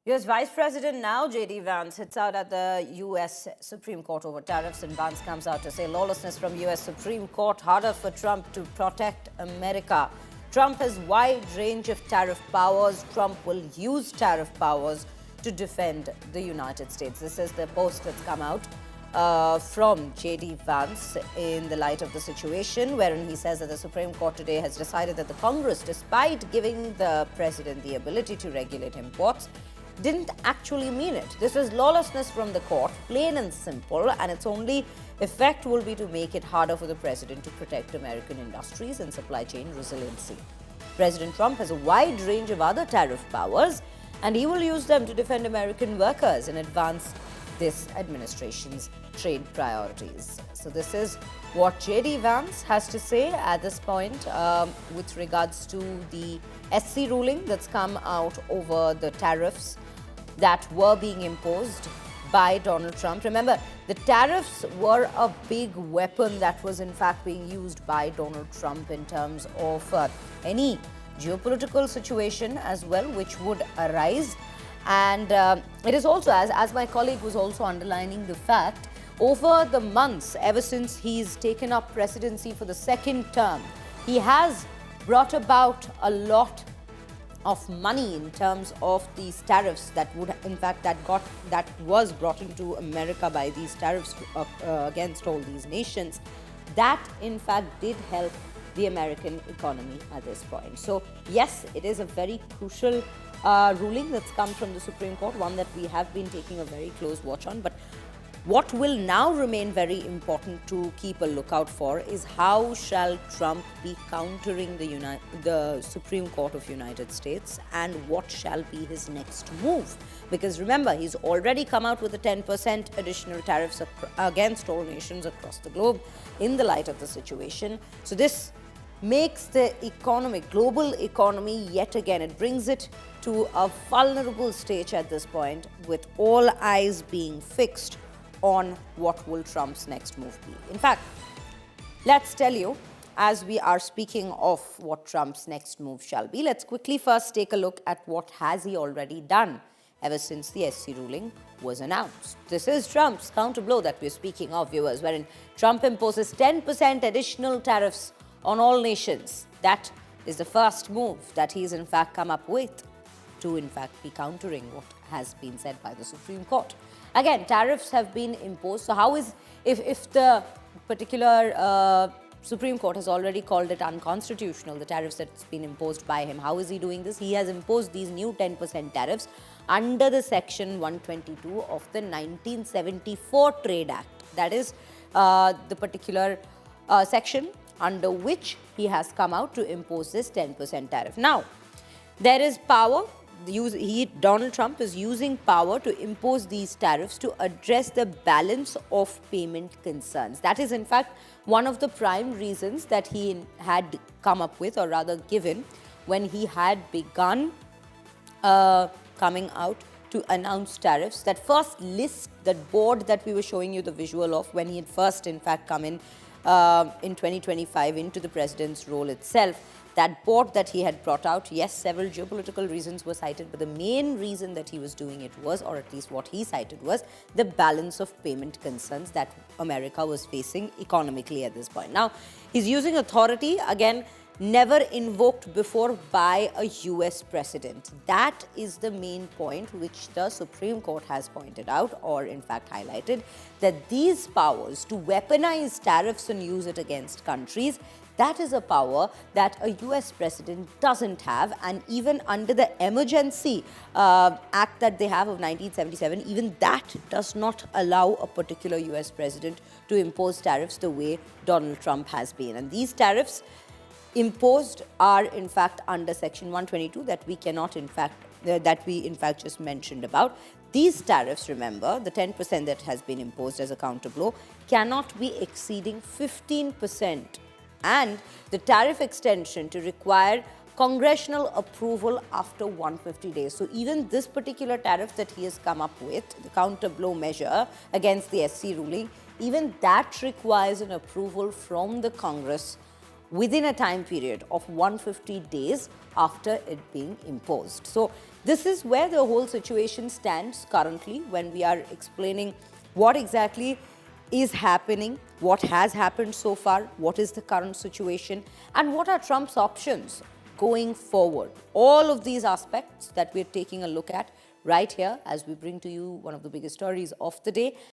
US Vice President now, JD Vance, hits out at the US Supreme Court over tariffs, and Vance comes out to say lawlessness from US Supreme Court, harder for Trump to protect America. Trump has wide range of tariff powers. Trump will use tariff powers to defend the United States. This is the post that's come out from JD Vance in the light of the situation, wherein he says that the Supreme Court today has decided that the Congress, despite giving the president the ability to regulate imports, didn't actually mean it. This is lawlessness from the court, plain and simple, and its only effect will be to make it harder for the president to protect American industries and supply chain resiliency. President Trump has a wide range of other tariff powers, and he will use them to defend American workers and advance this administration's trade priorities. So this is what JD Vance has to say at this point with regards to the SC ruling that's come out over the tariffs that were being imposed by Donald Trump. Remember, the tariffs were a big weapon that was in fact being used by Donald Trump in terms of any geopolitical situation as well, which would arise. And it is also, as my colleague was also underlining the fact, over the months, ever since he's taken up presidency for the second term, he has brought about a lot of money in terms of these tariffs that would, in fact, that was brought into America by these tariffs against all these nations. That, in fact, did help the American economy at this point. So, yes, it is a very crucial ruling that's come from the Supreme Court, one that we have been taking a very close watch on. But what will now remain very important to keep a lookout for is how shall Trump be countering the Supreme Court of United States, and what shall be his next move? Because remember, he's already come out with a 10% additional tariffs against all nations across the globe in the light of the situation. So this makes the global economy, yet again, it brings it to a vulnerable stage at this point, with all eyes being fixed on what will Trump's next move be. In fact, let's tell you, as we are speaking of what Trump's next move shall be, let's quickly first take a look at what has he already done ever since the SC ruling was announced. This is Trump's counterblow that we're speaking of, viewers, wherein Trump imposes 10% additional tariffs on all nations. That is the first move that he's in fact come up with to in fact be countering what has been said by the Supreme Court. Again, tariffs have been imposed. So how is, if the particular Supreme Court has already called it unconstitutional, the tariffs that's been imposed by him, how is he doing this? He has imposed these new 10% tariffs under the Section 122 of the 1974 Trade Act. That is the particular section under which he has come out to impose this 10% tariff. Now, there is power. Donald Trump is using power to impose these tariffs to address the balance of payment concerns. That is, in fact, one of the prime reasons that he had come up with, or rather given, when he had begun coming out to announce tariffs. That first list, that board that we were showing you the visual of when he had first, in fact, come in 2025 into the president's role itself, that board that he had brought out, yes, several geopolitical reasons were cited, but the main reason that he was doing it was, or at least what he cited was, the balance of payment concerns that America was facing economically at this point. Now, he's using authority, again, never invoked before by a US president. That is the main point which the Supreme Court has pointed out, or in fact highlighted, that these powers to weaponize tariffs and use it against countries, that is a power that a US president doesn't have. And even under the Emergency Act that they have of 1977, even that does not allow a particular US president to impose tariffs the way Donald Trump has been. And these tariffs imposed are in fact under Section 122 that we cannot in fact, that we in fact just mentioned about. These tariffs, remember, the 10% that has been imposed as a counterblow cannot be exceeding 15%. And the tariff extension to require congressional approval after 150 days. So even this particular tariff that he has come up with, the counterblow measure against the SC ruling, even that requires an approval from the Congress within a time period of 150 days after it being imposed. So this is where the whole situation stands currently when we are explaining what exactly is happening, what has happened so far, what is the current situation, and what are Trump's options going forward. All of these aspects that we're taking a look at right here as we bring to you one of the biggest stories of the day.